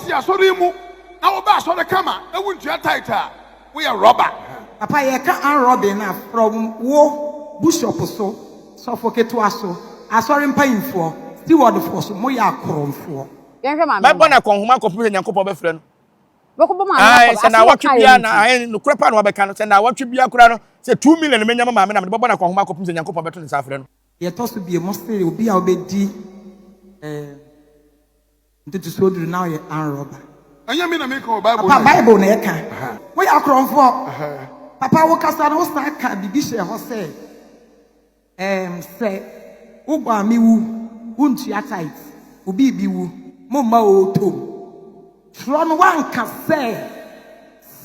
ya sorry mu na wo ba so de kama na wuntu title we are robber papa ye ka an robber na from wo bishop so forget to aso asori mpayinfo steward force mo ya akoromfo yen hwe ma me bona konhoma kopwe nyankopɔ be frɛ no beko ma ai se na watwe bia na ai no krepa no bɛka no se na watwe bia kura no se 2 million me nyama maame na me bona konhoma kopwe nyankopɔ beto ne sa frɛ no ye to so bie mo se obi a obedi ntutu so duru na ye an robber anya me na me ka Bible papa Bible na e ka wo ya akoromfo papa wo kasa no sa ka bibi hye ho se say ugba mi wu untu ya tight obi bi wu mo ma o tom tro no wan ka say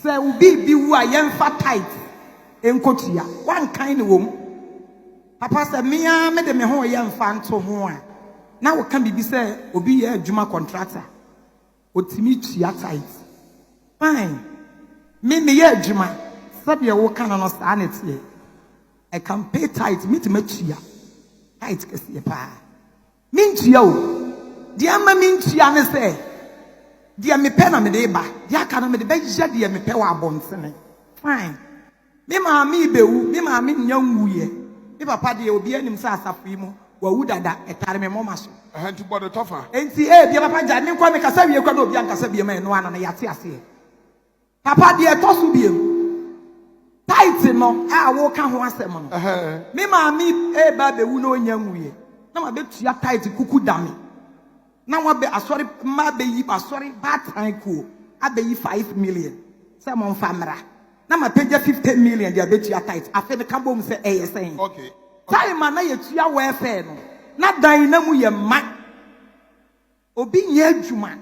obi bi wu a yemfa tight enkotua wan kan ne wom papa say me a me de me ho yemfa nto ho a na wo kan bibi say obi ye adwuma contractor otimi tua tight fine me ye adwuma sabe wo kan no sa na tie I can pay tight, meet matia. Tight, kasi pa. Mintia o. Dia ma mintia ne say. Dia me pena me de ba. Dia kana me de ba ja dia me pe wa abonsene. Fine. Me ma mi bewu, me ma mi nyanwuye. Me papa de obi anim sa asafu mu. Wa wu dada etare me moma so. Enti body tougher. Enti bia papa ja ne kwa me kasa wie kwa do obi ankasa bia ma no ana na yate ase. Papa de tosu biem. Tight no a wo ka ho asem no me ma mi ba be wu no nyanwuye na ma be tua tight kuku dame na wa be asori ma be yi asori bad time ko abeyi 5 million say mo famra na ma page 50 million dia be tua tight afi be ka bom say sen okay time na ye tua welfare no na dan na mu ye ma obi nya adwuma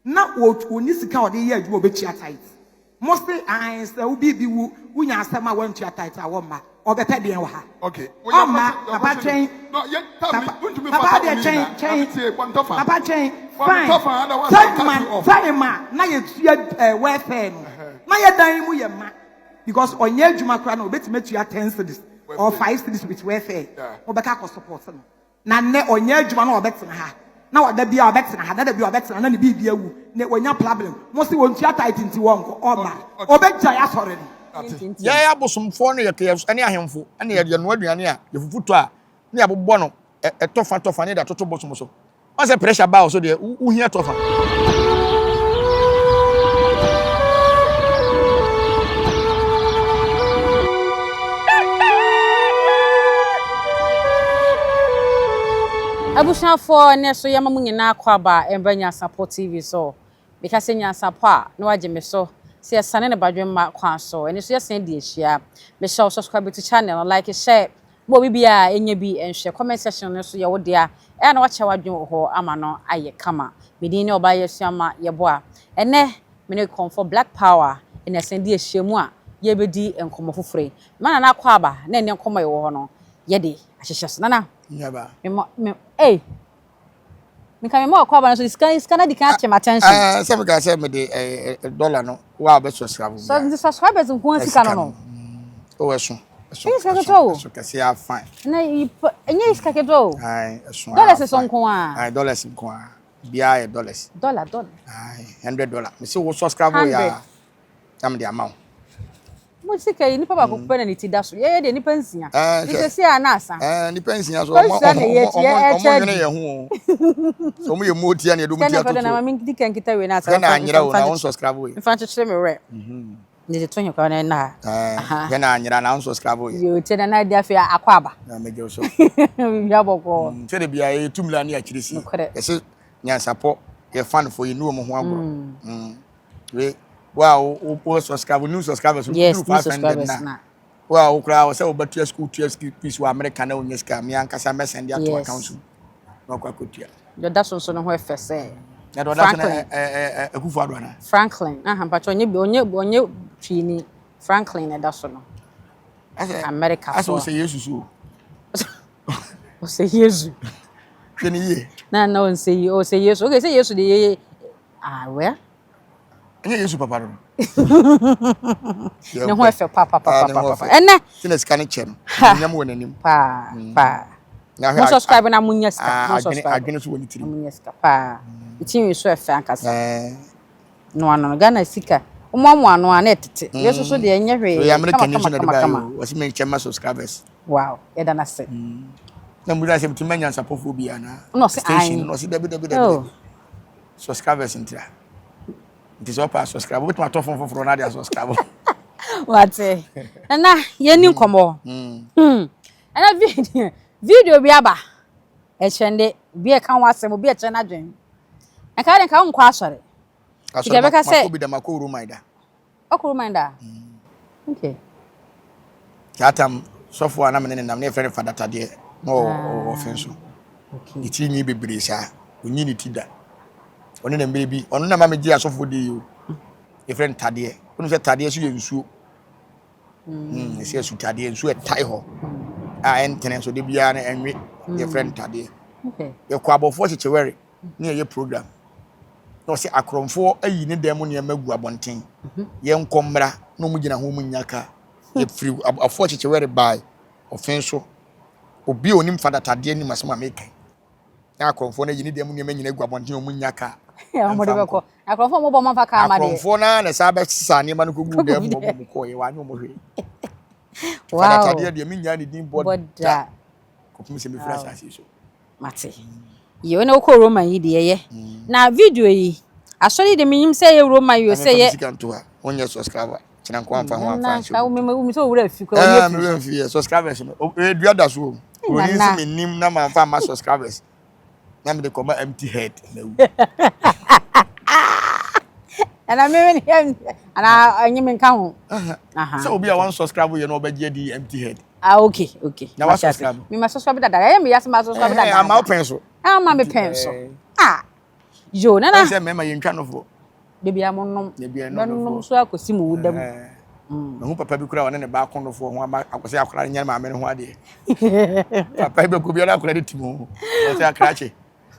na wo ni sika o de ye adwuma be tua tight mostly I say ubi bi wu nya asema want to tight a woma obepe de wa ha okay papa train no ye tell me don't me papa de train papa train fine time na ye tua welfare no na ye dan mu ye ma because onye adwuma kra na obetime tua 10 cedis or 5 cedis with welfare obeka ko support no na ne onye adwuma na obetena ha na wada bia obetena ha na da bia obetena na ne bibia wu ne wonya problem mo se won tua tight nti wonko oba obegya ya sore no ya bosomfo no ye kef ane ahemfo ane ye no aduane a ye fufuto a ne ya bobbo no tofa ne da toto bosom so on se pressure ba so de uhia tofa Abushafo ne so yama munyina kwaba Nyansapo TV so because Nyansapo a no wage me so se sane ne badwemma kwa so ene so yesen de ahia me share subscribe to channel like share mo bibia enya bi enhwe comment section ne so ye wo dia e na wache wadwen ho ama no aye kama medin ne oba yesuama ye bo a ene me ne comfort black power ene sen de ahia mu a ye bedi enkomo fofore mana na kwaba na ene enkomo ye wo ho no ye de ahihye so nana nyaba me come more kwa bana so scan di kan attention some guys say me the dollar no wa be subscribe so the subscribers nko sika no o eso so kasi ya fine na enye sika kedo ai eso dollars so nko a ai dollars nko a bia dollars dollar ai $100 me say wo subscribe ya am the amount mo sika ni papa ko pe na ni ti da so ye de ni pensia ni se ya na asa ni pensia so omo nyene ye hu so mo ye moti ya ne do moti atoto na mama ngi kan kita we na asa na anyira wo na unsubscribe we mfa chire me re ni de tonyo kwa na ya na anyira na unsubscribe we yo te na dia fe akwaba na meje so bia boko se de bia e tumla na akirisi ese Nyansapo ye fan for you know mo ho agro we wow, o subscribe new subscribers yes, new subscribers na. Wow, crowd say obetua school fees wa America na onyeska me ankasa mesend ya to account. No kwa kotua. Do that so no ho efese. Na do that na ekufu ado na. Franklin, mpacho onye twini Franklin na that so no. America. Aso say Jesus so. O say Jesus. Twini ye. Na no say Jesus. Okay, say Jesus de where? Enye Yesu papa no. Ne ho efe papa. Ene. Sine scan che no. Nyam wonanim. Pa. No subscribe na munya ska. No subscribe. Adwene so woni tiri. Munya ska pa. Itin so efe ankasa. No ano Ghana sika. Omo ano ana etete. Yeso so de enye hwe. We American nation of the bio. Was me chema subscribers. Wow, eda na se. Na mu da se mtima Nyansapo phobia na. No se Station no se dabi. Subscribers intra. It is up as subscribe. But my top phone for na dey subscribe. What? Na ye ni nkomo. Ana video bi aba. E chende bi e kan wasem bi e che na dwen. E ka den ka nkwa asore. Asore be ka say bi da makọ reminder. Okuru reminder. Okay. Katam sofo ana me ne nam ne friend fada tade. No offense. Okay. Iti ni bebre sha. Onyi ni tida. Oni na mbere ono na ma me gi asofo de yo. E friend tade. Onu se tade so ye nsuo. Se su tade nsuo e tai ho. A entene so de bia na enwe ye friend tade. Okay. Ye kwa abofo chechewere na ye program. No se akromfo ayi ne dem ne magu abonten. Ye nkomra no mu gina ho mu nyaka. Ye free afo chechewere by offense. Obi onim fada tade ni masema mekan. Ya akromfo na yi ne dem ne manyina gu abonten mu nyaka. Ya mo de beko. Akromfo mo bo man fa ka ma de. Akromfo na sa ba sisa ne ma no kogu dem mo ko ye wa nyo mo hwe. Wow. Fada tade de me nya ne din Boda. Ko fu se me fra sa so. Mate. Ye na ko Roma yi de ye. Na video yi asori de minyim say ye Roma yi o say ye. Onye subscriber. China kwa mfa ho afa so. Ka me so wura fi ko me fi subscribers no. Edua da so. Oni se me nim na ma mfa ma subscribers. Na me de koma empty head na wu. Ana me ni ana anyi me nka ho. So obi a one subscribe you no obeje di empty head. Okay. Na wa subscribe. Me ma subscribe da. Ya me yas ma subscribe da. Am ma open so. Ma me pen so. Yo na. Say me ma ye ntwa no fo. Baby amonnom. No so akosi mu wudam. Na hu papa bi kura wona ne ba kono fo ho akosi akora nya ma me ho ade. Papa bi ko bi akora de timo. O say akra che.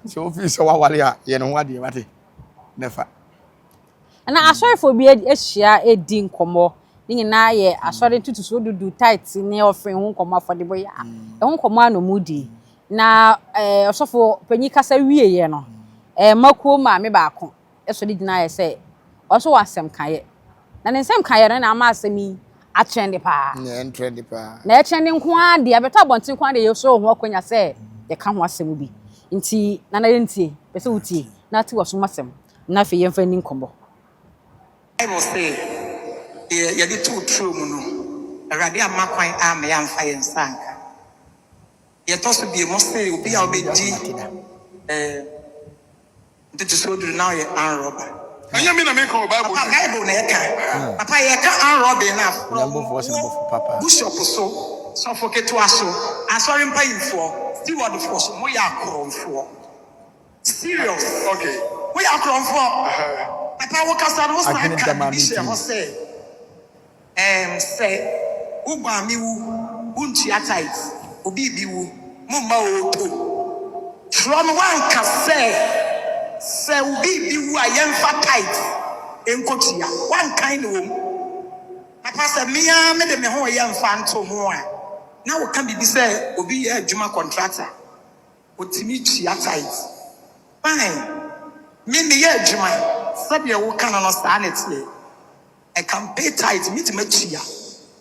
So office wa wale a ye ne ho ade mate. Nefa. Na asori fo bi ehia edi nkomo. Ni nyina ye asori tutu so dudu tight ni offering ho nkomo afode boya. E ho nkomo anomudi. Na osofo panyi kasa wie ye no. Makuo ma me ba ko. Eso di dina ye say oso wasem kaye. Na ne nsem kaye na ama asemi a trend pa. Ne trend pa. Na e trend nko ade abeto abonten nko ade ye so ho akonya say ye ka ho asem bi. Nti na na ye ntie, pese utie. Na ti woso masem. Na fe ye mfa ni nkombo. I must say, ye di too true no. Awurade ama kwan a me ya mfa ye nsanka. Ye to so bi must say obi a obedi the soldier now ye unrobber. Anya me na me ko Bible. Bible na ye ka. Papa ye ka unrobber na. Number for papa. Bishop so for keto aso. Asori mpa yinfo. Steward for so mo ya akromfo. Serious. Okay. Mo ya akromfo. Papa wo kasa no sa say say ugba mi wu untia tight. Obi bi wu mo ma o to. From one ka say ubi bi wu ayemfa tight enkotia one kind wo papa say me de me ho yemfa nto ho a na wo kan bibi say obi ye adwuma contractor otimi tia tight fine me ye adwuma sabe wo kan no sa na tie I can pay tight me to tia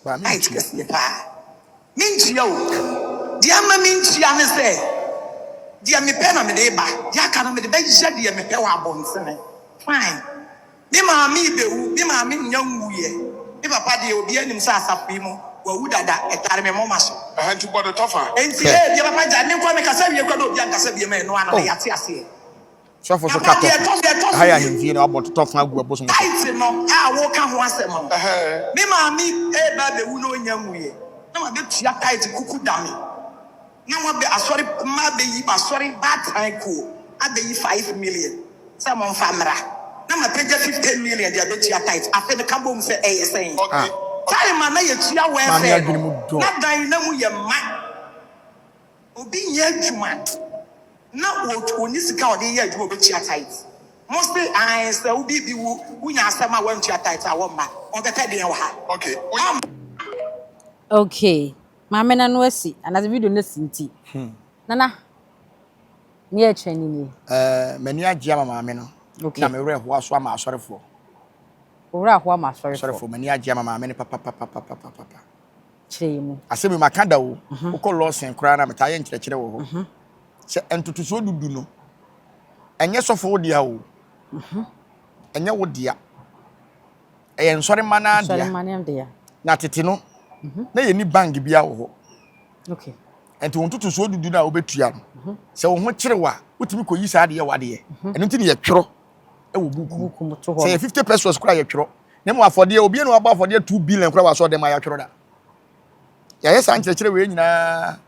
tight kese pa me tia o dia ma me tia ne say dia me pe na me de ba dia ka na me de ba jia dia me pe wa abonsene fine me ma mi bewu me ma mi nya nwuye me papa de obi anim sa asapi mu wa wu dada etare me mama so Nti bodo tofa. enti dia papa ja ne kwa me kasa wie kwa do obi ankasa bi me no ana ya te ase So for kato. Haya himfie na abon tofa agu aboso mo. tight no a wo ka ho asem no me ma mi e ba bewu no nya nwuye na ma be tua tight kuku dame na mo be asori ma be yi asori bad time ko abeyi 5 million some on famra na ma page 15 million dia be tia tight afi ne ka bom say saying Okay. time na ye tia we Mami fe adwene mu do. na dan na mu ye ma obi nye adwuma na o ni sika o de ye adwuma be tia tight mostly I say obi bi wu nya asema wan tia tight a wo ma on be pede en wa ha Okay. Okay. Mama na no asi ana the video na sinti. Nana. Near training. Many a jam mamma no. Okay. Na me re ho aso ama sorry for. Ora ho ama sorry For many a jam mamma papa. Chemu. Asemi makanda wo. Ukọ loss en kra na metaye nkyerɛkyerɛ wo ho. Se entotoso dudu no. Enye sofo wo dia wo. Enye wo dia. Eye nsɔre mana dia. Nsɔre mana dia. Na tete no. Na ye ni bank bia wo ho. Okay. Enti wontoto so dudu na obetua no. Se wo ho kyere wa, wotimi ko yi saa de ye wade. Eno nti ne ye twero e wo buku. Se ye 50 pesos kura ye twero. Na mo afode obi enu aba afode 2 billion kura wa so de ma ya twero da. Ya ye san kyerɛkyerɛ we nyina.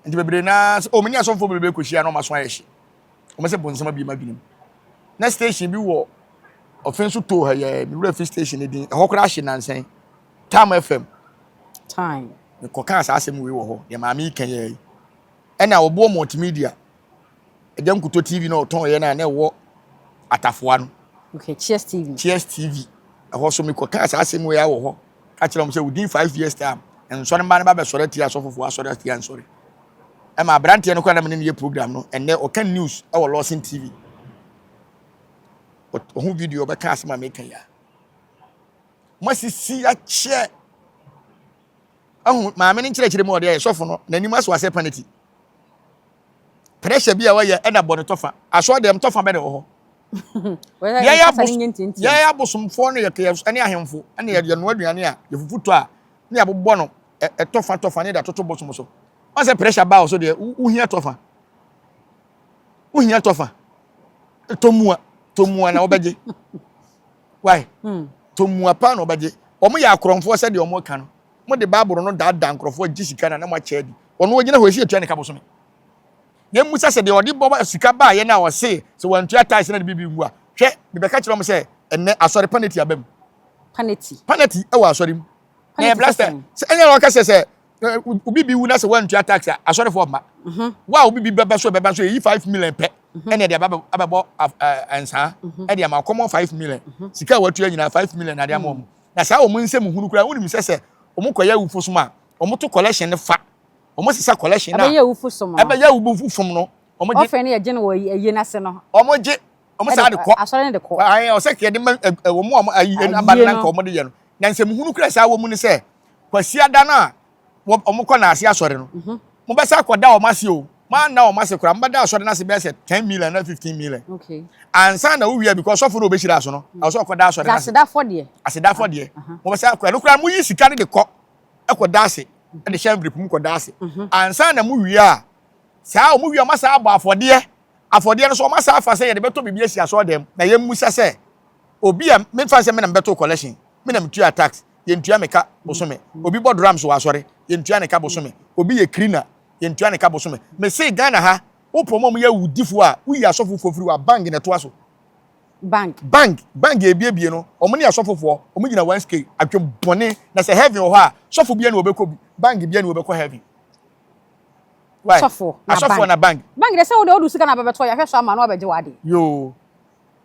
Enti bebre na o meni asofo bebre ko hia no maso ayehye. O me se bonsama bi ma binim. Na station bi wo offense to ha ye mi wura fi station din. Ho kura hye nansen. Time FM. Time. Me koka asase mu we wo ho. Ye ma mi kan ye. Ena obo multimedia. Ejam kuto TV na oton ye na wo atafoa no. Okay, Cheers TV. Cheers TV. Ho so me koka asase mu ya wo ho. Ka kire mo say within 5 years time. En so ne ba ne ba be sore tia asofofo asore tia nsore. E ma brandte no kwa na me ne ye program no. Enne o kan news e wo Lawson TV. O hu video be ka asema me kan ya. Mo sisi a che ahu ma me ne kyerɛkyerɛ mu ode ya sofo no nanim aso ase penalty. Pressure bia wa ye e na bɔ ne tofa. Aso dem tofa be de wo ho. Ya bosomfo no ye kɛ ane ahemfo ane ye no aduane a ye fufuto a ne abobɔ no e tofa ne da toto bosom so. On say pressure ba so de uhia tofa. Uhia tofa. Tomua na obeje. Why? Tomua pa na obeje. Omo ya akromfo se de omo ka no. Mo de Bible no da nkrofo gisika na mo acha di. Ono ogina ho esi etua ne ka bosom. Ye musa se de odi boba sika ba ye na wo se wantua tais na de bibi ngu a. Hwe me be ka kire mo se enne asori penalty abam. Penalty e wa asori mu. Na blaster. Se enya ro ka se ubi bi wu na se wantua tax asori for ma. Wa ubi bi beba so e 5 million pe. Ene de ababo ansa. E de ma common 5 million. Sika watua nyina 5 million na de amom. Na sa o mu nsem hunu kura woni mi se omo koya wu fosuma. Omo to collection ne fa. Omo sisa collection na. Ebe ya wu fosuma. Ebe ya wu fufum no. Omo je. Ofe ne ye je no ye na se no. Omo je. Omo sa de ko. Asore ne de ko. Ai o se ke de wo mo ayi abana na nka omo de ye no. Na nsem hunu kura sa wo mu ni se kwasi ada na omo ko na ase asore no. Mo be sa koda o mase o. Ma na o mase kura mbada asore na se be se 10 million na 15 million. Okay. Ansa na wo wi because of no be shira so no. Aso koda asore na. Aseda for de. Aseda for de. Mo be sa kura no kura mo yi sika de ko. E koda ase. E de sham grip mo koda ase. Ansa na mo wi a saa o mo wi o masa abo afode no so o masa afa se ye de beto bibia sia so dem na ye musa se obi a me fa se me na beto collection me na mtua tax ye ntua meka bosome obi bo drums wa asore ye ntua ne ka bosome obi ye cleaner ye ntua ne ka bosome me say Ghana ha wo promo ya wudifo a wo yi asofo fofiri wa bank ne to aso bank e bie no omo ne asofofo omo gina 1k atwe bone na se heaven ho a sofo bia ne obekọ bank bia ne obekọ heaven. Why? Asofo na bank. Bank dey say wo dey odu sika na bebeto ya hweso ama na obeje wade. Yo.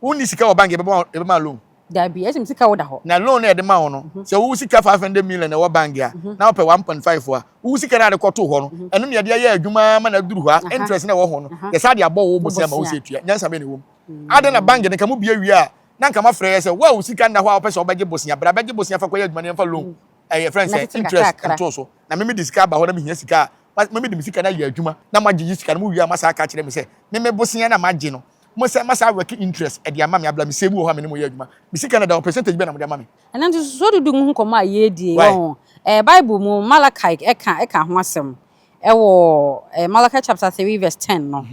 Woni sika wo bank e be ma loan. Da bi esim sika wo da ho. Na loan e de ma wo no. Se wo sika 500 million na wo bank a, na wo pe 1.5 a. Wo sika na de kwoto ho no. Eno ne de ya adwuma ma na duru ho a, interest na wo ho no. Ye sa de abo wo bosia ma wo se tua. Nyansa be ne wo. Ade na bank ne ka mu bia wi a, na nka ma frɛ se wo sika na ho a wo pe se wo beje bosia, bra beje bosia fa kwa adwuma ne fa loan. Eh friend say interest control so. Na me disika ba ho na me hia sika. Meme de sika na ya adwuma na magye sika na mo wi amasa aka kire me se meme bosia na magye no mo se masa work interest e de ama me abla me se mu ho ha me ne mo ya adwuma me sika na da percentage be na mo de ama me ena nti so dudu hu koma ye die wo Bible mu Malachi eka ho asem e wo Malachi chapter 3 verse 10 no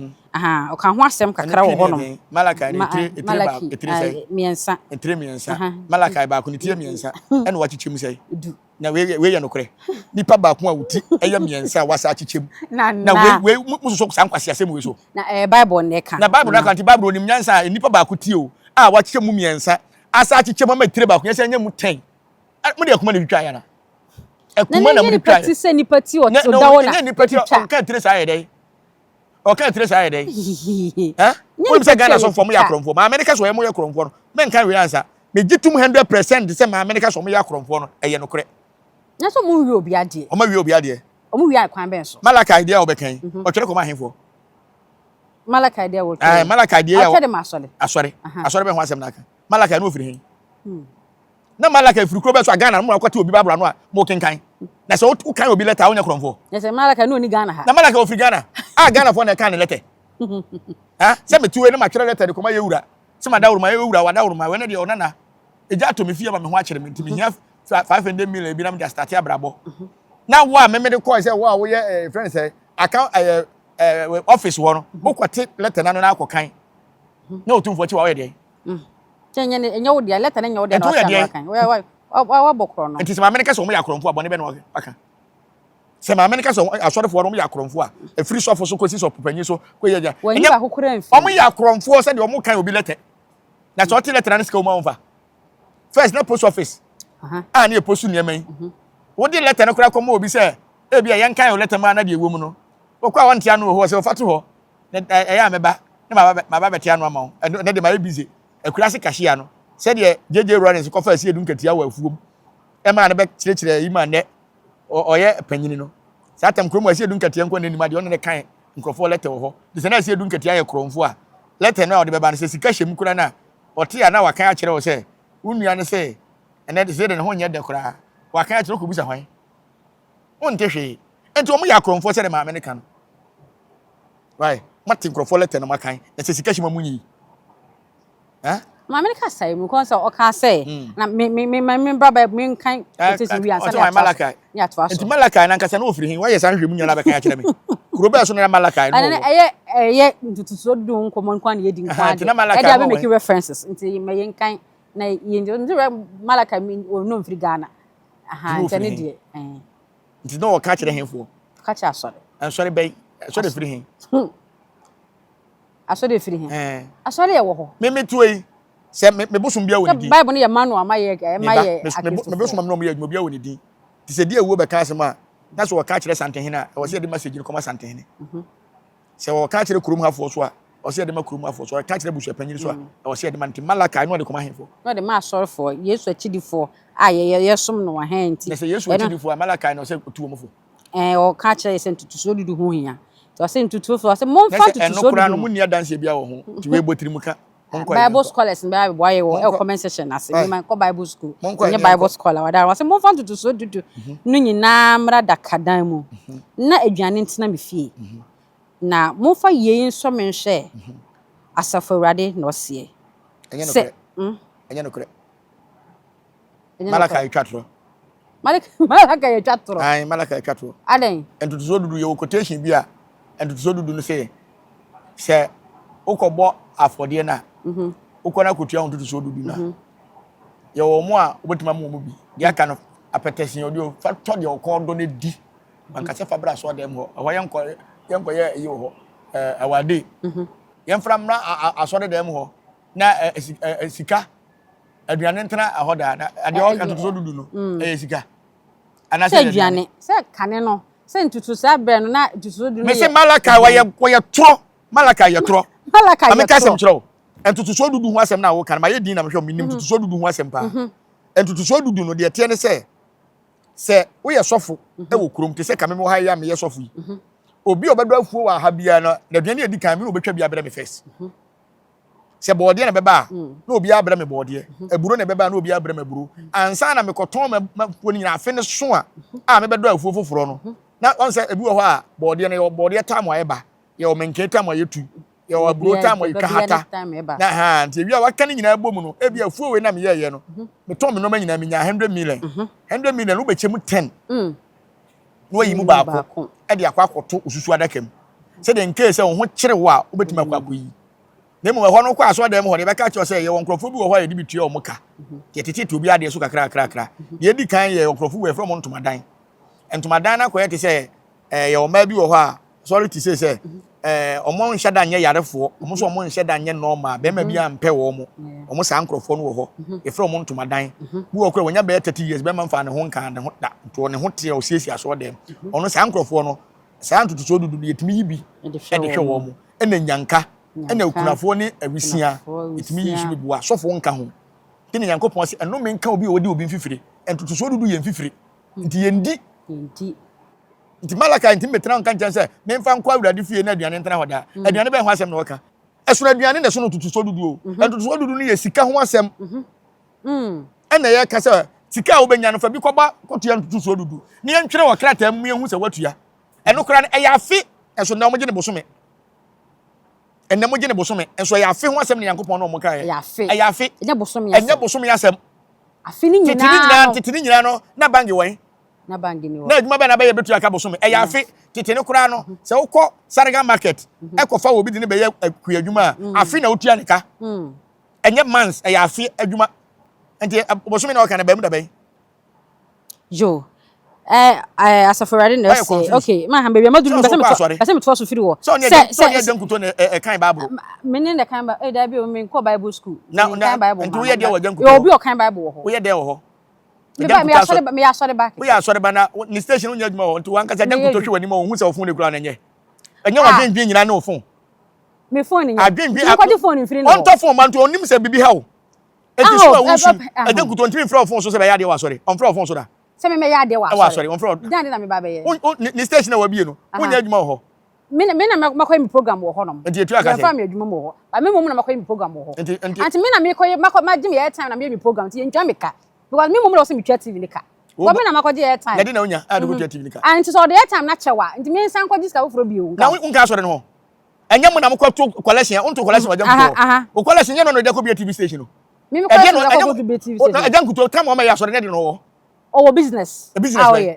o ka ho asem kakra wo ho no Malachi etre miensa Malachi ba ko ne tie miensa ena wa chichim sei na we ya no kore nipa ba ko a wuti eya miensa wasa chichim na we muso san kwase asem we so na Bible ne ka na Bible na ka Bible onim nyansa nipa ba ko tie o a wa chichim miensa asa chichim ma tire ba ko yesa nya mu 10 mo de akuma na twitwa ya na akuma na mo twitwa ya se nipa ti o da wona na nipa ti o ka tire sa ya dai o ka tire sa ya dai wo bi se Ghana so fo mo ya kromfo ma America so ye mo ya kromfo no men kan we answer me gitum 100% se ma America so mo ya kromfo no eye no kore na so mo wi obi ade o ma wi obi ade o mo wi akwan ben so Malaka idea obekan o twere ko ma henfo Malaka dia wo. Malaka dia ya. Atwede ma asore. Asore be ho asem naka. Malaka no ofiri hin. Na Malaka ifiri kro be so Ghana no akwate obi babra no a mo kenkan. Na se wo kan obi letter wonya kromfo. Na se Malaka no ni Ghana ha. Na Malaka ofiri Ghana. Ghana fo na kan letter. Se me tuwe na ma kire letter de koma yewura. Se ma dawuru ma yewura wa dawuru ma we na de onana. Eja to me fie ma me ho akire me ntimi hia 500 million bi na me just start abrabo. Na wa me de call say wa wo ye friend say account office wo no. Wo kwate letter na no na akokan. Na otumfo chi wa we de. Chenye enye wo dia letter na enye wo dia na akokan. Wa bokro no. Enti se ma me ka so mo ya kromfo abone be na aka. Se ma me ka so asodefo no mo ya kromfo a free sofo so kosi so popanyi so ko ye ja. Enye ba kokora mfi. Omo ya kromfo se de omo kan obi letter. Na so letter na sika o ma won fa. First na post office. Na e post niam yi. Wo di letter na kura ko ma obi se e bia yen kan o letter ma na de ewo mu no. Wo kwa won tia no ho se wo fatu ho. Ya meba. Na ma ba betia no ama wo. Na de ma busy. E kura se cashier no. Se de JJ Runnings ko fa se edun katia wa afuom. E ma na be kire yi ma ne oye panyini no. Sa atam krom wa se edun katia nko na ni ma de on ne kan nkrofo letter wo ho. De se na se edun katia ye kromfo a. Letter na o de be ba na se sika hyem kura na. Ote ya na wa kan a kire wo se unua ne se ene de se de ne ho nya de kura wa kan atro ko bisa hwan onte hwe enti omo ya kromfo se de ma america no why mati kromfo letter no makan na se sika hima munyi ma america sai mu kon so o ka say na me braba me kan it is we answer ya malaka ya to aso enti malaka na nkasa na ofiri hin why san hwe munya na be kan a kire me kuroba so na malaka no eye ntutuso du nkomo nkwan ye di nkwan e da be make references enti me yen kan na yendo ndire Malaka mi no mfiri Ghana ntene die nti no ka kire henfo ka kire asore asore bay asore firi hen asore firi hen asore ye wo ho me tuoi se me bosum bia woni din Bible no ye manual ma ye me bosum am no me ye bia woni din ti se die wo be ka asema na so ka kire santen na wo se de message ko ma santen se wo ka kire kurum hafo so a o se de makurum afo so ka kire busu panyin so a o se de man Malaka no de koma henfo no de ma sorry for Yesu achidifo a ye som no wa henti na se Yesu achidifo a Malaka no se tuo mofo o ka kire se ntutuso dudu ho hia to se ntutuso fo se mo fa ntutuso dudu no mu nia dance bia wo ho ti we botiri muka Bible scholars in Bible boy wo comment section na se man ko Bible school nye Bible scholar wada wa se mo fa ntutuso dudu no nyina mra dakadan mu na aduane ntina me fie na mo fa ye nso me nhwe asafo Awurade no se enye no kure Malaka itwatro Malaka ye twatro ai Malaka itwatro aden entutuso dudu ye quotation bia entutuso dudu no se ukobo afode na ukona kutua entutuso dudu na ye wo mo a obetima mo bi dia ka no apetesen odio fa to de okodo ne di manka se fa bra so dem ho ho yenko ye yi ho awade yemfra mra asode dem ho na sika aduane ntena ahoda na ade o ka tutuso dudu no sika ana se aduane se kane no se ntutuso abre no na tutuso dudu me se Malaka wa ye tro Malaka ye tro Malaka ye tro ameka sem tro entutuso dudu ho asem na wo kan ma ye din na me hwe minim tutuso dudu ho asem pa entutuso dudu no de tie ne se wo ye sofo e wo kurom te se ka me mo ha ya me ye sofo yi obi obedo afuo wa ha bia no na aduane edi kan me obetwa bia bere me first se boode na beba na obi abere me boode eburo na beba na obi abere me buro ansa na me koton ma fuo ni na afe ne so a me bedo afuo foforo no na on se ebi wo ho a boode na yo boode time wa eba ye o menke time wa yetu ye o aburo time wa ikahata na ha nti ebi a waka ni nyina bom no ebi afuo we na me ye no me ton me no ma nyina me nya 100 million wo bechem 10 no yi mu ba ko e de akwakoto osusu adakam se de nke se wo ho kire wo a obetima akwakoyi na mu ho no kwa aso dem ho ne be ka cho se ye won krofo bi wo ho ye de bitua o muka ye tete to bi ade so kakra ye di kan ye won krofo we from ntomadan ntomadan na ko ye te se ye o ma bi wo ho a sorry to say omo nhada nye yarefo omo so omo nhada nye normal be ma bi ampe wo mo omo sa nkrofo no wo ho ye from ntomadan bi wo kra wonya be 30 years be ma mfa ne ho nkan ne ho da to ne ho te o siesie aso dem ono sa nkrofo no sa ntutuso dudu yetimi yibi e de hwe wo mo ena nyanka ena okunafo ne awisia yetimi yisu bi bua sofo nka ho tini Nyankopon se eno me nka obi odi obi mfifire entutuso dudu ye mfifire nti yendi nti malaka nti metra nka nkyɛn sɛ memfa nkɔ awurade fie na aduane ntena hɔ da aduane bɛn ho asɛm na wɔka ɛsono aduane na so no tutu so dudu o ɛtutu so dudu no yɛ sika ho asɛm ɛna yɛ ka sɛ sika a wobɛnya no fa bi kɔba kɔtua tutu so dudu ne yɛntwere wɔ krataa mu yɛhu sɛ watua ɛno kora no ɛyɛ afe ɛso na ɔmogye ne bosome ɛnna mogye ne bosome ɛso ɛyɛ afe ho asɛm ne Nyankopɔn na ɔmo ka ɛyɛ afe ɛnyɛ bosome asɛm afe ni nyinaa tete ni nyinaa no na bangi wɔn na bangi ni wɔn na adwuma bɛ na bɛyɛ betu aka bosome ɛyɛ afe tete ne kora no sɛ wokɔ Sarga market ɛkɔfa wɔ bi de ne bɛyɛ akua adwuma afe na wotua ne ka ɛnyɛ months ɛyɛ afe adwuma nti bosome na ɔka na bɛmu da bɛn jo asafurade na say okay ma ha baby amaduru bese me to so firi wo se jankuto ne kan bible menen ne kan bible da bi o me ko bible school na bible nti wo ye de wo jankuto yo obi o kan bible wo ho wo ye de wo ho me asore ba wo ya asore ba na ni station wo nya adwuma wo nti wan ka se jankuto hwe wani ma wo hu se wo fon ne kura na nye enye wa dwen nyina na wo fon me phone ni adwen ko di phone firi no on to phone man to onim se bibi ha wo enti so wo su jankuto ntimi fra phone so se be ya de wo asore on fra phone so da se me ya de wa sorry on fraud dan na me ba be ye ni station na wa bie no wonya adwuma wo ho me na makoy mi program wo ho no enti etu aka se fa me adwuma wo ho ba me mum na makoy mi program wo ho anti me na me koy ma gye me airtime na me mi program ti entwa me ka because me mum na so me twa TV ni ka wo me na makoy airtime na de na wonya a de ko twa TV ni ka anti so the airtime na chewa nti me nsan ko jiska wo fro bi o na unka sore no ho enya mo na mo kwato collection unto collection wa jamko o collection ye no de ko bi TV station no me ko ko bi TV station na jankuto tam o ma ya sore ne de no wo oh business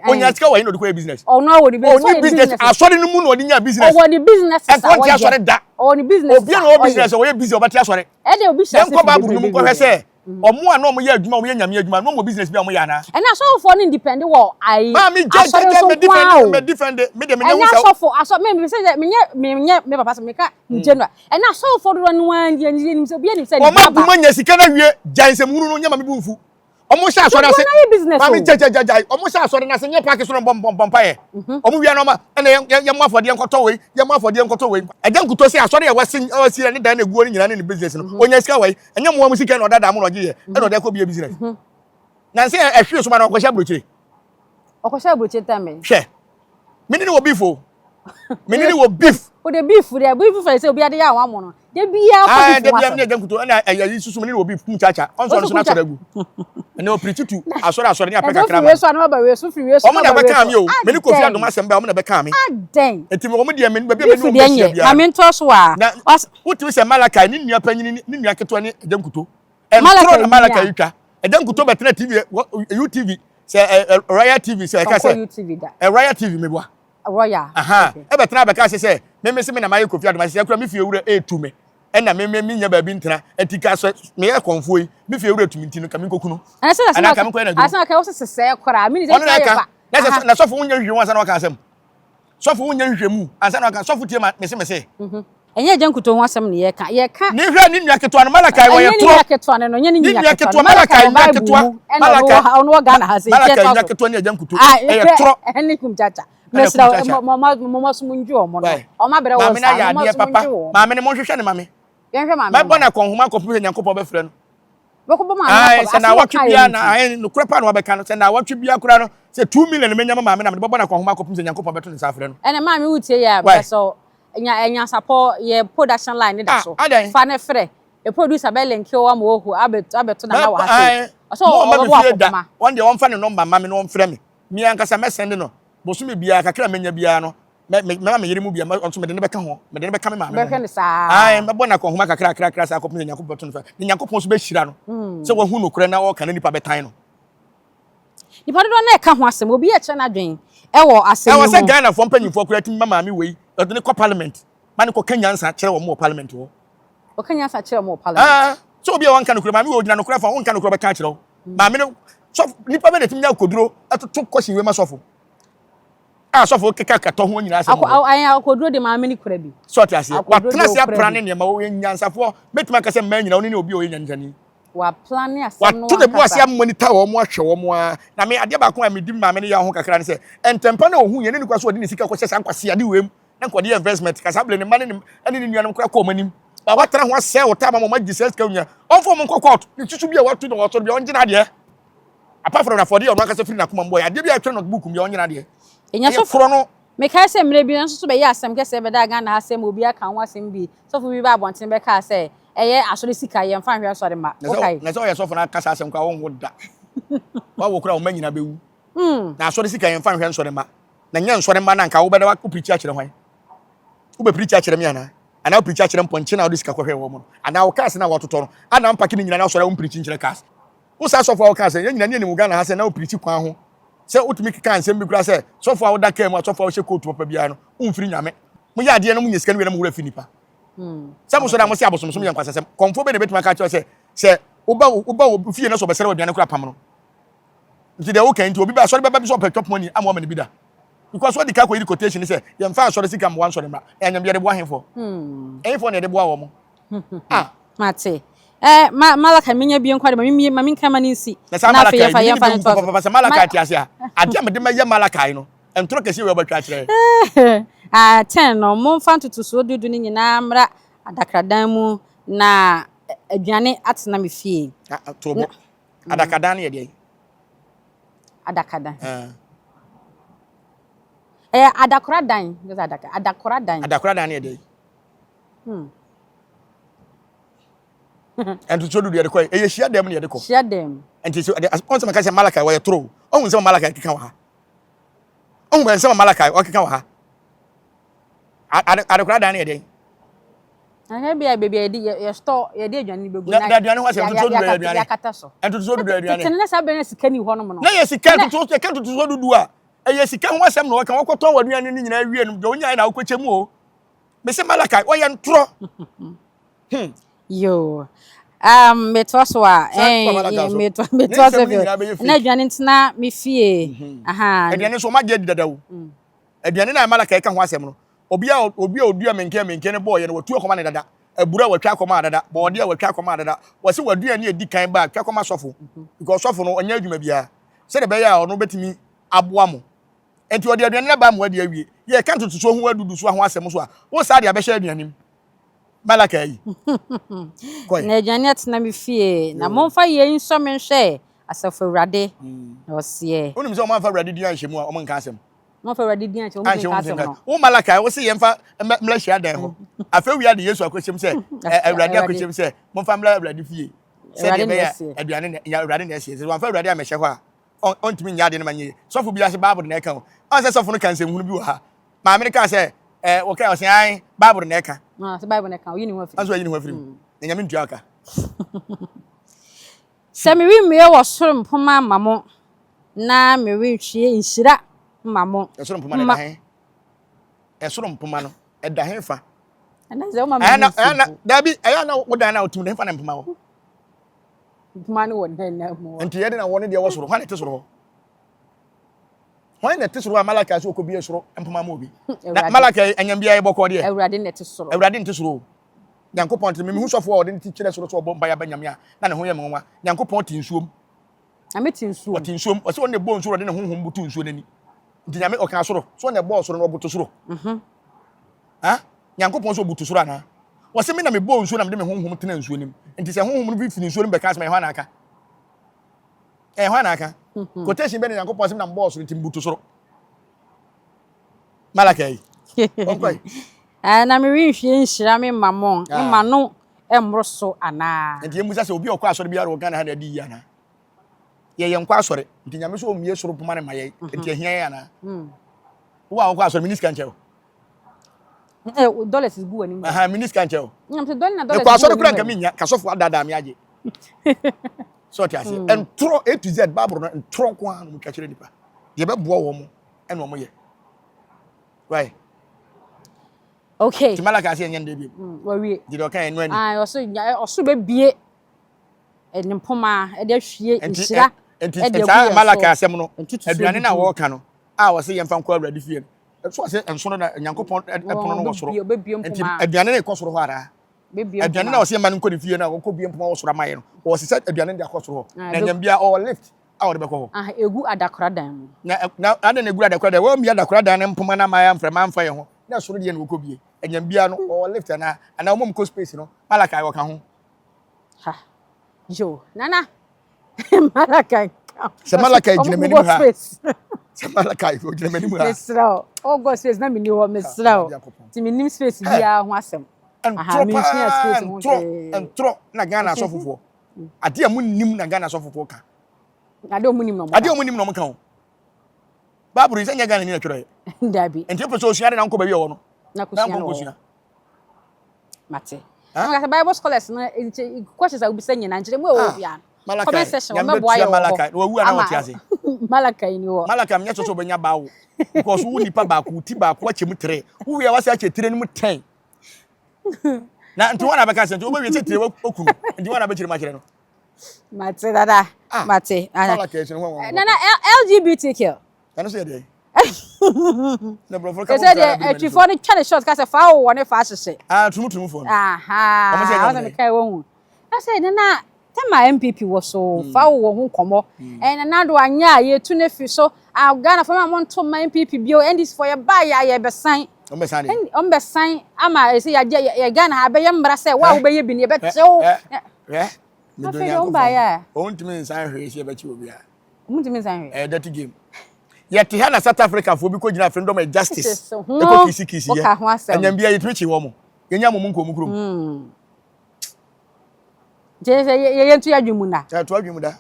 onya sika wa ino de ko business oh no wo the business asore no mu no de nya business oh the business e ko ti asore da oh the business obi no business o ye busy o bati asore e de obi sha se ko ba buru mu ko hwese omo a no mo ye adwuma mo ye nyame adwuma no mo business bi o mo ya na e na so for no independent wo ai ma me defend me de me nyawo sa so for aso me say me papa so me ka general e na so for do no wan die ni se bi ni se o ma bu manya sika na wie janse muru no nyama me bu mfu omo sha asore ase mami jajajajai omo sha asore na se nye park so no bom paye omo wia no ma na ye mo afode enkoto we ajankuto se asore ye wasi ne dan na guo ni nyina ne business no onya sika we enye mo sika na odada mo no je ye e no de ko bi business na se ehwe so ma na okosha broche tame hwe mini ni wo beef o mini ni wo beef o de beef for say obi ade ya wa mo no de bia ko de bia me ajankuto na ayi susu mini ni wo beef chacha onso no so na sore agu ene o prititu asore ni apeka krama we so na ba we so free we so na ba ka mi o me ni kofi adom asem ba o na ba ka mi aden enti mo de me ba bia me no bia ma me nto so a wuti se malaka ni nua panyin ni nua keto ni ajankuto entro na malaka yitwa ajankuto betena TV UTV se Royal TV se ka se UTV da Royal TV me boa Royal e betena ba ka se me na maye kofi adom ase akura me fie wura etu me na me nya ba bi ntena etika so me ye konfo yi me fie wura tumi ntino kame kokunu ana kame ko na du asa ka wo sese kora me ni say na sofo wonya hwehwe ansa na waka asem sofo wonya hwehwe mu ansa na waka sofo tie ma mese enye ajankuto ho asem ne ye ka ni hwe ni nua keto an malakai wo ye tro ni keto ne no nye ni nua keto malakai nua keto malakai ono ga na ha se malakai nua keto ni ajankuto e tro eni kum chacha mesra mama sumunju o mo no o ma bere wo sa mama sumunju mama ne mo hwehwe ne mama yenhwe mama ma bona konhoma kopwe Nyankopɔ be frɛ no beko mama se na watwe bia na no krepa na wabeka no se na watwe bia kura no se 2 million menya mama na me bona konhoma kopwe Nyankopɔ beto ne sa frɛ no ene mama wutie ya be so Nyansapo ye production line da so fa ne frɛ e producer be link o am ohu abeto na wa ha so one day one fa ne number mama no frɛ me mi ankasa me send no bosume bia kakra menya bia no me yere mu bia onso me de ne beka ho me de ne beka me mama beka ne sa me bona konhoma kakra sa kopwe Nyankopɔ beto ne fa Nyankopɔ so be hira no se wa hu no kure na o kana nipa betan no nipa do na e ka ho asem obi e che na dwen e wo asem e wo se Ghana fo mpanyimfo kura tim mama mi wei do ne ko parliament mane ko kanyansa kire wo mo parliament wo o kanyansa kire mo parliament so obi e won kan kura mama wo gina no kura fa won kan kura be kan kire wo mama no so nipa be ne tim nya koduro atoto koshi we ma sofo sofo keka kato ho nyina asem akoduro de mama ni kura bi so ti ase wa plan se aprane ne ma wo nyansafo metima ka se ma nyina oni ne obi o nyanyani wa plan asem no wa to de bo ase monitor wo mo ahwe wo mo na me ade ba ko a me di mama ne ya ho kakra ne se entempa na ohun ye ne nikwa so odi ne sika ko hyesa nkwase ade wem na nkode investment kasa ble ne ma ne ne nuanom kra ko manim ba watara ho ase wo ta ma magi sales ka nya onfo mo kokot ne tutu bia watu na woto bia onjina de apart from na for the on kasa free na kuma boy ade bia atwe no book bia onjina de enya so fro no me kai say mre bi nso so be ya asem kese be da Ghana ha asem obi aka ho asem bi so fu bi ba abonten be ka say eye asori sika ye mfa hwe asori ma okay na so ye so for na kasa asem kwa won woda wa wo kura wo manyina bewu na asori sika ye mfa hwe asori ma na nya nsori ma na nka wo be da wa preach akire hwan wo be preach akire me ana wo preach akire mponche na wo sika kwa hwe wo mo ana wo kase na wo totoro no ana mpaki ni nyina na asori wo preach nkire kase wo sa so for wo kase ye nyina ni mu Ghana ha se na wo preach kwa ho se utumi kika ansem bi kura se so for wo da ka mu so for wo she coat papa bia no umfiri nyame mo ya ade no mo nyesika no we na mo wura finipa se mo so da mo se abosomsom yan kwasasem konfo be de betuma ka cho se uba fie na so besere waduane kura pam no nti de wo kan nti obi ba so be so top money am wo me ne bi da because what the car ko quotation say ye mfa so sika mo wan so de ma enyam ye de bo ahemfo ehemfo ne de bo awo mo mate malaka menya bi nkwa de mami nkama ni nsi na fe ya fa ya fa to malaka ti ase a ade me de ma ye malaka no entro kese we batwa kire 10 no mo mfa ntutu so dudu ni nyina mra adakradan mu na aduane atena me fie to adakadan ye de adakadan adakradan just adakradan ye de and to show you the coin e share dem ne de ko share dem and so on some say malaka we throw on some malaka kika wa on we some malaka o kika wa adakura dan ne de aha bia baby ye store ye de aduane be gu na aduane ho asem to show you aduane yakata so and to show you aduane tinne sa be na sika ni ho no no na ye sika to show dudu a ye sika ho asem no kan wakoton waduane ni nyina wie no de onya na wakochem o me say malaka o ye ntro yo metoswa metoswa na aduane ntina me fie aha aduane so ma je dadawo aduane na malaka ka ho asem no obi a odua menke ne boy ye no watu akoma ne dada abura watwa akoma dada boode a watwa akoma dada wose wadua ne edi kan ba atwa akoma sofo because sofo no onya adwuma bia se de be ya ono betimi aboa mo enti odi aduane na ba mo ade awie ye ka ntutu so ho adudu so ho asem so a wo sa de abehye aduane malaka yi na aduane atena me fie na momfa ye nso me hwe asafo awrade ose onim se o man fa awrade di anhye mu a o man ka asem mo fa awrade di anhye o man ka asem no wo malaka wo se ye mfa mla hia dan ho afa wi ade yesu akohyem se awrade akohyem se momfa mla awrade fie se de be aduane ne ya awrade na ese se won fa awrade amehye ho a on timi nya ade na manye sofo bia se bible na eka ho on se sofo no kan sem hunu bi wo ha ma america se wo kai o se ai bible na eka se bible na eka o yini ho afiri aso yini ho afiri na nyame ntua aka se me wi me wo soro mpoma mamo na me wi hwie nhira mamo esoro mpoma na he esoro mpoma no eda he fa na ze o ma me ana dabi aya na wo dan na otum na he fa na mpoma wo mpoma no wo na mo enti ye de na wo ne de wo soro hwa na te soro hwa na te soro malaka so okobi esoro mpoma mo obi na malaka anyam bia ye bokọ de awrade na te soro awrade nte soro Nyankopon te me hu sofo o de nti kire soro so obomba ya banyame a na ne ho ye menwa Nyankopon te nsuom ameti nsuom o te nsuom o se won ne bo nsuo de ne honhom butu nsuo nani nti nyame o kan soro so ne bo soro no butu soro ha Nyankopon so butu soro ana o se me na me bo nsuo na me de me honhom tena nsuo nim nti se honhom no fi nsuo nim be ka se me hwa na aka hwa na aka quotation be ne Nyankopon se me na bo soro nti butu soro malakai onkoi na me wi hwie nhira me mamo ma no emroso ana nti emusa se obi okwa asore biara wo Ghana ha na di yana ye nkwa asore nti nyame so omie soro poma ne maye nti ahia yana wo a okwa asore minister ncheo dollars is gu ani aha minister ncheo nyam se dollar na dollars kwa asore kura nkaminya kasofo adada me age so ti ase entro A to Z babro no entro kwa no mutwa kire nipa ye be boa wo mo ene wo mo ye right okay ti malaka ase nyande bi wa wie di do kan enu ani oso be bie enimpoma e de hwie nhira enti malaka asem no aduane na wo ka no a wo se ye mfa nkwa awrade fie no so se enso no na Nyankopon epono no wo soro enti aduane na ekosoro ho ara aduane na wo se ma no nkodi fie na wo kobie mpoma wo soro amaye no wo se aduane de akosoro ho na nyam bia o lift a wo de beko ho egu adakora dan na ada na egu adakora dan wo mi adakora dan ne mpoma na maya mfra ma mfa ye ho na soro de na wo kobie enyam bia no o lift na ana wo mom ko space no malaka wo ka ho ha yo nana malaka se malaka ejina meni ha Malakai go gina mani mu ha. Mesra. Oh God space na me ni ho mesra. Ti me nim space bia ho asem. Aha me nsua space ho. And tro na Ghana asofofo. Ade a munnim na Ghana asofofo ka. Ade omunim no mo. Ade omunim no mo ka ho. Bible is anya Ghana ni na twere. Dabi. Enti pe so osuade na nko ba wi wo no. Na kusua. Mate. Nga Bible scholars na questions a ubisa nyina nkyere mu e wo bia. Comment section mo boy yo. Malakai, wo wu ana wo tiase. Malakai ni wo. Malakai mnya so benya bawo. Because wo nipa ba ku ti ba ku ache mu 3. Wo wi a wase ache 3 ni mu 10. Na nti wana beka sente wo ba wi ache 3 okunu. Nti wana ba kire ma kire no. Mate dada. Mate. Malakai se no. Na LGBTQ. Ano se dey? Na bro for ka. Say dey before the challenge shot ka say fa wo ne fa hyehyɛ. Tumutumu fo. Aha. I want to kai wo. I say na tema MPP wo so fa wo ho komo. Na do anya ye tu ne fi so Ghana for ma monto ma MPP bio and this for your buy ya be sign. On be sign ama say ya Ghana ha be ye mbra say wa wo be ye bi ne be tew. Me do nya ko. On timi sign hwe se be chi obi a. Mu timi sign hwe. Dirty game. Yet here na South Africa for bi ko gina freedom and justice. E ko kisi ye. Anyam bia ye twichi wo mo. Ye nya mo mu nko mu krom. Je ye ntu adwumu na. Ya to adwumu da.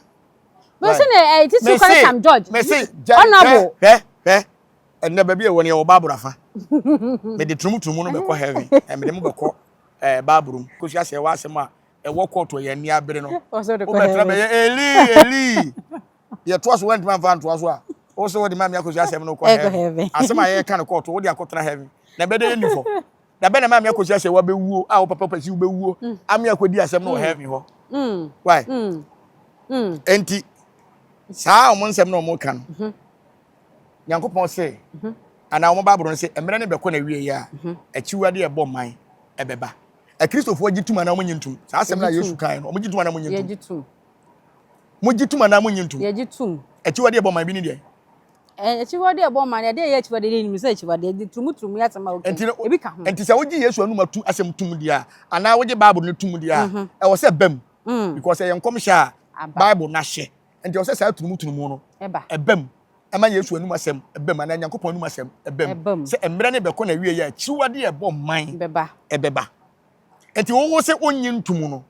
Me say na it is to call Sam George. Me say honorable. Na ba bia woni e wo baburu afa. Me de tumutumu no be ko heaven. Me de mu be ko baburu. Ko sia se wa asem a e wo court ye ni abere no. O be tra be Eli. Ye to so went man fan to so a. O so wo de ma me akosi asem no ko heaven. Asem a ye kan court wo de akotra heaven. Na be de ye ni fo. Na be na ma me akosi ase wo be wuo a wo papa pasi wo be wuo. Ame akodi asem no heaven ho. Why? Enti saa omo nsem no mo kan. Nyankopon se ana omo baburo se emre ne be ko na wie ya achiwade e man ebeba a Christopher gitum ana mo nyintum saa asem na Yesu kan no mo gitum ana mo nyintum yegitum mo gitum ana mo nyintum yegitum achiwade e man bi ni de achiwade e man ya de ye achiwade ni mi se achiwade gitum ya tema okay ebi ka ho enti se wogi Yesu anu matu asem tum dia ana wogi Bible no tum dia e wo se bam because ye nkom sha Bible na hye enti wo se saa tum no ebam ama Yesu anu asem ebam ana Nyankopon anu asem ebam se emre ne be ko na wie ya achiwade e man ebeba enti wo se onyi ntum no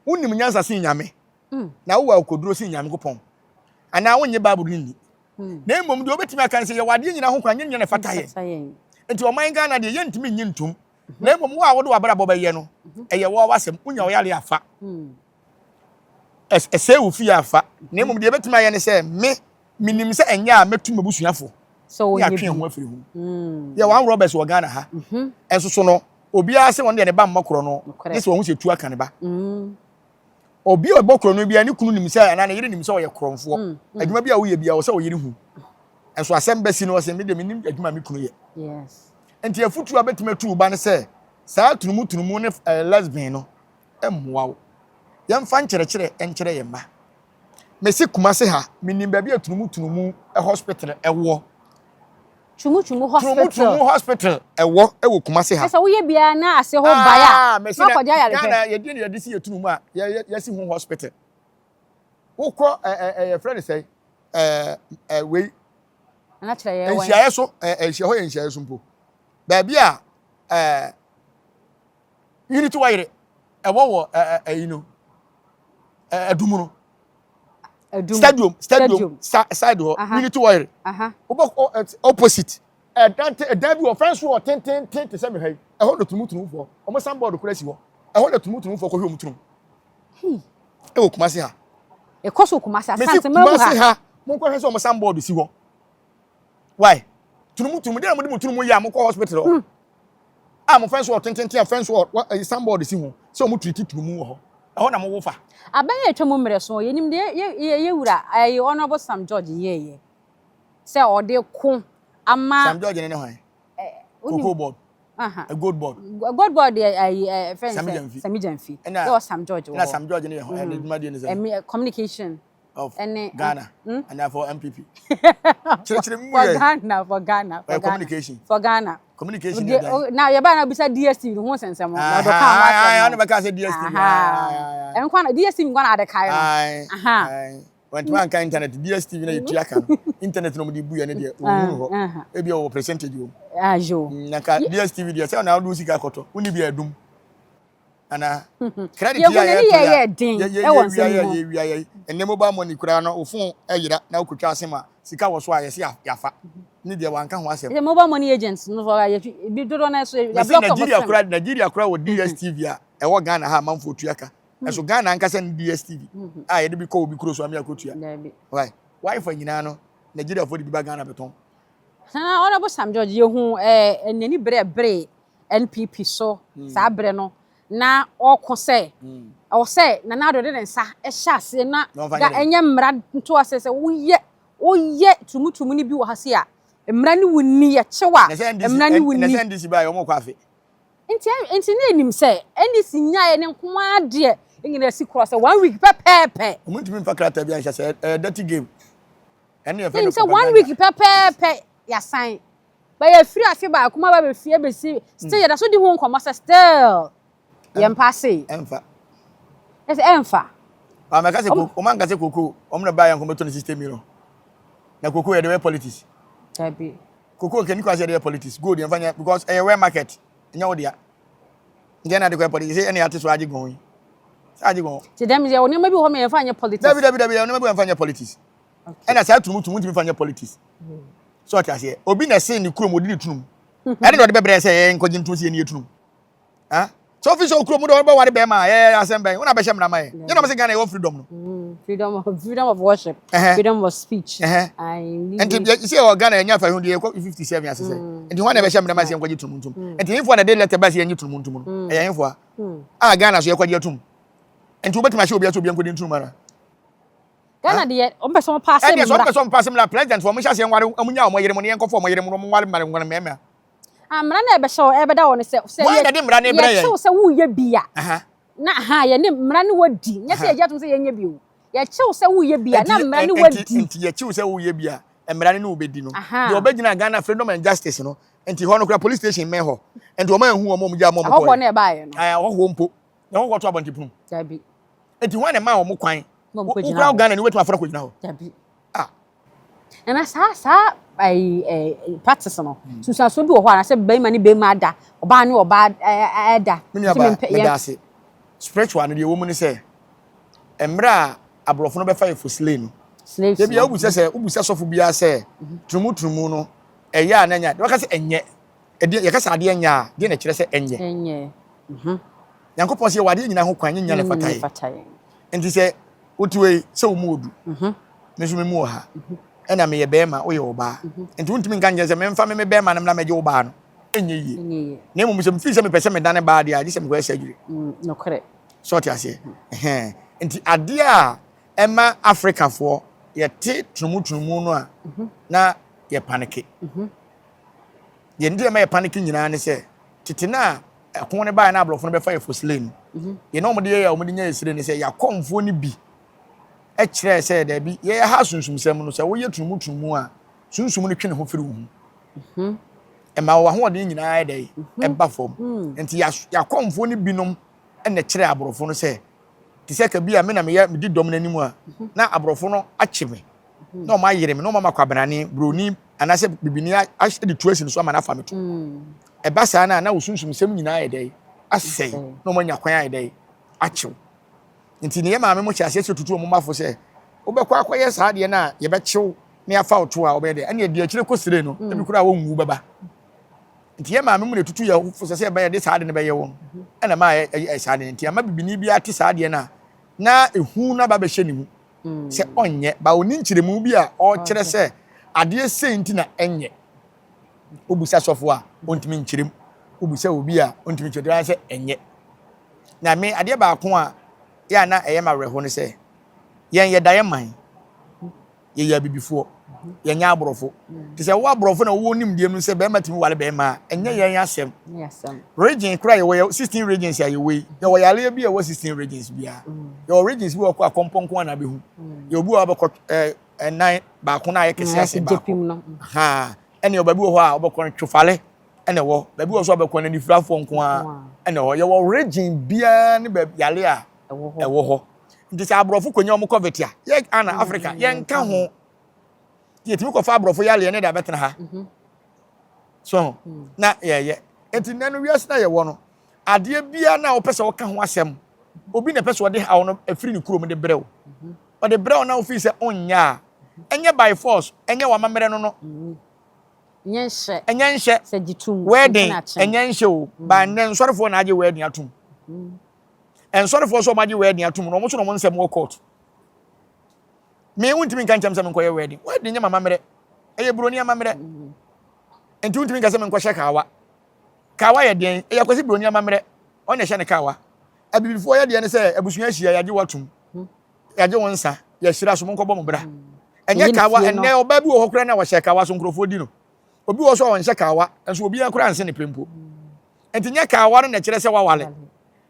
unim nyansa sin nyame na wo akoduro sin nyame kopon ana wonye Bible ni na emom de obetimi aka se ye wade nyina ho kwa nyenya ne fata ye enti o man Ghana de ye ntimi nyi ntum na emom wo a wo de wabra bo be ye no eye wo wasem unya wo yale afa ese wo fi afa na emom de betimi aye ne se me minim se enya a metu mabusuafo so ya twen ho afiri ho ya wan Roberts wo Ghana ha enso so no obi a se won de ne ba mmakoro no ese wo hu se tu aka ne ba obi obokoro no bia ne kunu nim se ana ne yire nim se wo ye kronfo adwuma bia wo ye bia wo se wo yire hu enso asem besi no se me de minim adwuma me kunu ye yes enti afutu abetime tu ba ne se saa tunumu ne lesbian no emmoa wo yemfa nkyere enkere ye ma mesi kumase ha minim ba bia tunumu hospital ewo tunumu hospital ewo kumase ha esa wo ye bia na ase ho baya na kwaja yare fe na ye di ne ye disi ye tunumu a ye si ho hospital wo ko friend say we na kire ye we nsia so nsia ho ye nsia so mpo ba bia unity wire ewo wo you know adumuno stadium side ho unity wire opposite that be friends who 10 to 7 hey e ho do tumutumu fo omo sandboard kura si ho e ho do tumutumu fo ko hwe omutumu e wo kumase ha e koso kumase asante ma mu ha mo ko hwe so omo sandboard si ho why tumutumu dey mo de mutumu ya mo ko hospital ho mo friends who 10 friends who sandboard si ho so mo treat tumumu ho ho na mo wo fa abanye etwemu mmere so yenim de ye wura ayi honorable Sam George ye se ode ko ama Sam George ne hwan cocoa board a good board ayi friends Sami Jamfi yo Sam George na Sam George ne hwan and duma de ne say communication of Ghana and for MPP for Ghana communication for Ghana communication now you ba na bisa DSTV ho sensem no do ka wa I no be ka say DSTV en kwa na DSTV kwa na ade kai no When man can internet, DSTV na you aka no. Internet no mo di bu ya ne de ohun ho. E bia o percentage o. Ajo. Na ka DSTV de say na do sika koto. Uni bia adum. Ana credit ya din. E won se mo. Yeah. And the mobile money kura no ofun eyira na okotwa asema sika wo so ayese yafa. Ni de wanka ho asem. The mobile money agents no for ya bi dodo na so ya block of Nigeria kura wo DSTV a e wo Ghana ha manfo tuaka. So Ghana ankasa ni DSTV. Ah ye de bi ko obi kuro so am yakotua. Why for nyina no Nigeria for di ba Ghana beton. Na honorable Sam George ye hu nani bre NPP so sa bre no na okọ say o say na na do de nsa e hya ase na ga enye mra nto ase se woye tumutumu ni bi wo hase a mra ni wonni ye chewa mra ni wonni na ndisi ba yo mo kwa afi enti na enim say ndisi nya ye ne nko ade ngina si cross 1 week pepepe omuntumi mfa krata bi anhya say dirty game ene ye fe 1 week pepepe ya sign ba ya free afi ba kuma ba be fie be si still ya da so di ho nkomo say still Yempase. Emfa. Yes, emfa. Amaka se koko, o man ka se koko, o mna ba yan ko meto ni system no. Na koko e dey politics. Tabi. Koko ke ni kwa se dey politics. Good yan fanya because e where market. Nya wo dia. Nje na dey kwa politics, e na ate so age gon. Sa age gon. Ti dem je oni ma bi ho me fanya politics. Dabi, oni ma bi fanya politics. E na sa tumu mi fanya politics. So ati ase, obi na se ni kuro mo di ni tunum. E dey do bebre se e nkoji ntum se ni etunum. Ha? So official kuro mu do ba ware be ma asemben una be hye mra mai you know me say Ghana e freedom no freedom of worship freedom of speech and you see o Ghana enya fa hu de 57 asese and hu na be hye mra mai se nkwaji tumuntum and info na de letter ba se enyi tumuntum no e info a Ghana so ye kwaji atum and ubeti ma hye obi aso obi nkwaji tumuntum ara Ghana de o be so pass mra and so pass mra president for mo hye se nware amunya o mo yere mo ne nkofo mo yere mo nware mare ngwana mema amra na ebe show ebe da won se ye na de mra na ebe ye show se wo ye bia na ye ne mra ne wadi nya se ye jatum se ye nya bi o ye show se wo ye bia na mra ne wadi enti ye show se wo ye bia mra ne no bedi no de obegina Ghana freedom and justice no enti ho no kra police station me ho enti o ma hu o mo ja mo ko ho na e ba ye no ho mpo na ho to abantipunu tabi enti ho na ma o mo kwan wo kra Ghana ni wetu afra ko gina ho tabi na sa practice no so bi wo ho ara se be ma ni be ma da oba ni oba da me da se spiritual no de wo mu ni se emra abrofo no be fa for slave no de bia obu se sofo bia se trumu no eya na nya de ka se enye ye ka se ade nya de na kire se enye yankopon se wade nyina ho kwan nya ne fatai enti se otuwe se wo mu odu me so me mu ha ena me ye bema o ye oba enti untimi nka nje se me mfa me bema na me je oba no enye yi na mu se mfi se me pese me dane ba de a je se me ko asagire no kore so ti ase enti ade a ema Africa for ye te trumu no a na ye panike ye ndi ema ye panike nyina ne se tete na ko ne ba na ablofo no be fa ye for slane ye no mo de ye o mo de nya esire ne se ya komfo ni bi e kire se da bi ye ha sunsum sem no se wo ye trumu a sunsum no twe ne ho firi wo e ma wo ho de nyina e dai e ba fom enti ya komfo ni binom e na kire abrofo no se ti se ka bi a me na me di dom nanim a na abrofo no akye me na o ma yire me na o ma kwabrane broni anase bibini a de tuasi so ama na fa me to e ba sa na wo sunsum sem nyina e dai asei na o ma nya kwan e dai akye nti ne ma me mo kyase tutu mo mafo se wo be kwa kwaye sa de na ye be kyew ne afa oto a wo be de ene de akire kosire no e bi kura wo nwu baba nti ye ma me mo ne tutu ya fo se be ye de sa de ne be ye wo ena ma e sa de nti ama bibini bi ate sa de na ehu na ba be hye ni mu se onye ba oni nkyiremu bi a o kire se ade se nti na enye obusa sofo a ontimi nkyirem obusa obi a ontimi nkyirem se enye na me ade ba ko a ya na eye ma reho ne se yen ye daye man ye ya bibifo ye nya abrofo ti se wo abrofo na wo nim die no se be matimi wale be ma enye yen asem region kra ye wo 16 regions ya ye we ye wo yale bi ye wo 16 regions bia ye regions bi wo kwa komponko na be hu ye obu wa be ko 9 ba ko na ye kese ase ba ha ene obabi wo ho a obekon twofale ene wo babi wo so obekon na nifrafo nko a ene wo ye wo region bia ne ba yale a ewo ho This abrofo konya mo covetia. Ye ana Africa, ye nka ho. Ye timi ko fa abrofo ya le ne da betena ha. So, na ye. Enti nanu wiase na ye wo no. Ade bia na wo pese wo ka ho asem. Obi na pese wo de ha wo no afiri ni kuro mo de brew. O de brew na wo fi se onya. Enye by force, enye wa mamere no. Enye se gitum. Wedding, enye nhye o. Ba nen sorofo na age wedding atum. En sorofo so ma age wedding atum no mo so no mo nsem wo court. Me wuntimi kan cham se me koye wedding. Wedding nya mama mere. Eye broni amamere. Enti wuntimi kan se me nkɔhye kawa. Kawa ye den, eye kwasi broni amamere. On ye hye ne kawa. Abibifo ye de ne se abusua hia yaje watum. Yaje wonsa, ya hira so mo nkɔbɔ mo bra. Enye kawa enne oba bi wo hokora na wo hye kawa so nkrofo di no. Obi wo so won hye kawa, enso obi akora anse ne pempo. Enti nye kawa no na kyerɛ se wawale.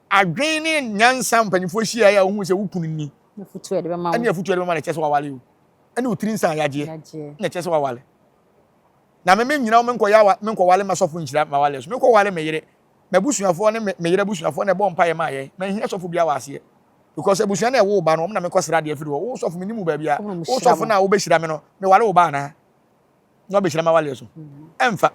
Adwen ne nyansa mpanyifo hia ya ohun se wukunu ni. Na futu e de be ma. Ani afutu e de be ma na kyerɛ se wawale o. Ani otiri nsa yaje. Na kyerɛ se wawale. Na me nyina wo menkɔ wale masofo nkyira ma wale so. Menkɔ wale meyere. Mabusuafo ne meyere busuafo na be ompa ye ma ye. Ma hia sofo bia wa ase. Because ebusua na ewo ba no na mekɔsra de afiri wo sofo menimu ba bia. Wo sofo na wo behira me no. Me wale wo ba na. No behira ma wale so. Emfa.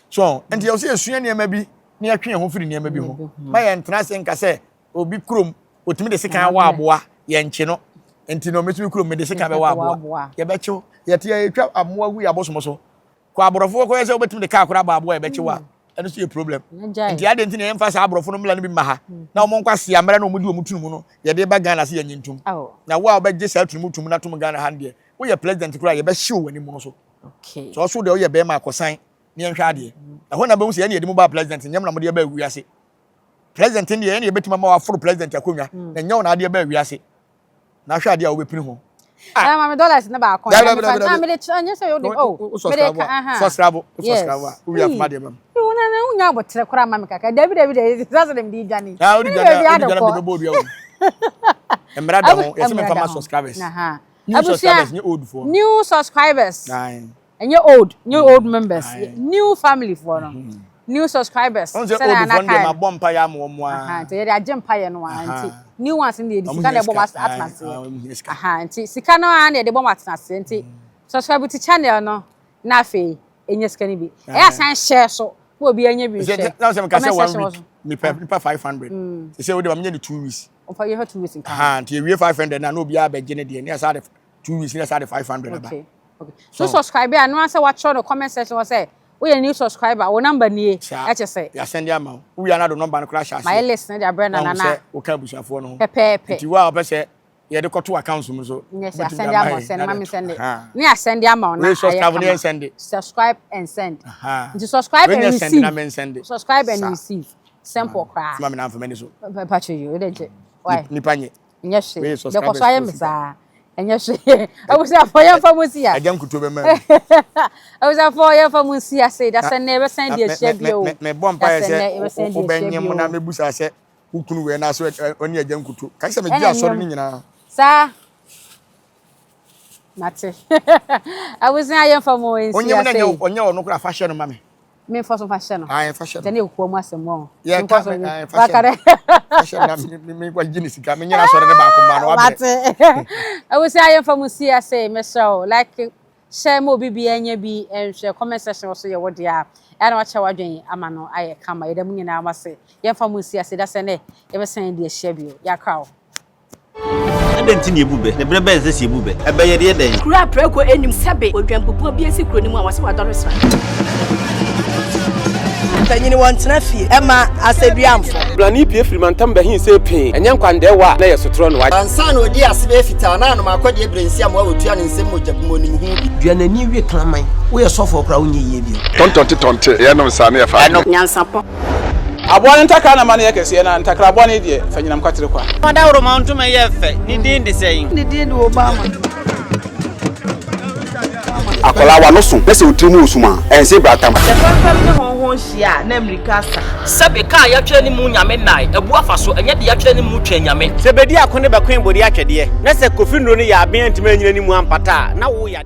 So, enti yo se esua niam bi na yatwe ho firi niam bi ho. Ma ye ntena se nka se obi krom otimi de sika wa aboa ye nche no. Enti no metumi krom me de sika be wa aboa. Ye becho ye te ye twa amoa gu ya bosomo so. Ko aborofo ko ye se obetimi de ka akora ba aboa ye becho wa. Eno so ye problem. Enti ade enti na yemfa sa aborofo no mla no bi ma ha. Na omo nkwa se amara na omo di omutunum no. Ye de ba Ghana se ye nyintum. Na wo a obegye sa tunum na tum Ghana hande. Wo ye president kura ye be hye wani mu no so. Okay. So also de wo ye be ma akosan ne nhwa ade. Ho na be mu se ye ne ye de mu ba president nyam na mo de ba wiase. President ne ye ne betima ma wa foro president akonwa. Na nyawo na ade ba wiase. Na hwa ade a wo be pini ho. Ah, mama dollars na ba akon. Na me de anya say you dey me de ka subscribe. We have made them. Na unya botre kora ma me kaka. David that's them di jani. Na odi jana be bodu yawo. Emra da ho, yesi me fama subscribers. Aha. New subscribers ni old for. New subscribers. Nine. And new old members. New family for no. New subscribers. On say old for dem abompa ya mo mo a. Aha, to ye dey agempa ye no anti. New ones in the sika na ebom atnase. Aha, anti sika no an dey bom atnase anti. Subscribe to channel no na fe enye sika ni bi. E asan share so. Wo bi enye bi share. Now say me ka say 1 week. Me pay 500. They say we dey am 2 weeks. Opa you have 2 weeks in Canada. Aha, anti we 500 na no bi abegye ne de. Ne say 2 weeks ne say 500 aba. Okay. So subscribe here no answer what show the comment section was say we a new subscriber wo number ni e say ya send ya ma we are na do number no crash ase my list na dia brand na say o ka busuafo no pepe ti wa obese ye de koto account mu so yes I send ya ma send ma send it me I send ya ma na subscribe and send you subscribe and receive subscribe and receive simple cry ma me na for me so patch you dey je why ni panye yes the ko so I am sa enya hwe I was for your family agam kuto be ma I was for your family say that send never send you share bio me bom pa say o benye mu na mebusa say ukunu we na so oni agam kuto ka say me gi asori ni nyina sa mate I was na your family say onye ono kura fashion no mame me for some fashion no fashion tani okuo mu asemo ya fashion me kwa gini sika me nyina asori ne ba ko ma no mate I was na your family say me so like share mo bibi anya bi share comment section also ye wodi a na wacha wadwen ama no aye kama yeda mu nyina amase ye fa mu si ase da se ne ye be san de share bio ya krawo adenti ne ebube ne bre ben se si ebube ebe ye de den kura preko enim sebe odwampopo bi esi kuro ni mu a wase wadore sra tanyini wontena fie ema aseduamfo blani pie frimantam behin se pin enye nkwande wa na ye sotro no wa ansa na odi asebe fita na no makode ebrensi am wa wotua ne nsem mojabumo ni hu duanani wie klaman wo ye sofo kra wo nye ye bio tontonte ye no nsa na ye fa nyansapo aboa ntaka na ma na ye kese na ntakra aboa ne de fanyinam kwatere kwa mada woro ma ntuma ye fe ni din de sein ni din de obama akola wa no so pese otrimu osuma ense bratam fam ne honhon hia na amerika sa sebe ka ya twa ni mu nyame nai ebu afaso enye de ya twa ni mu twa nyame sebedi akone be kwen bodi atwede na se kofi nro ne ya aben ntima nyina ni mu ampata na wo ya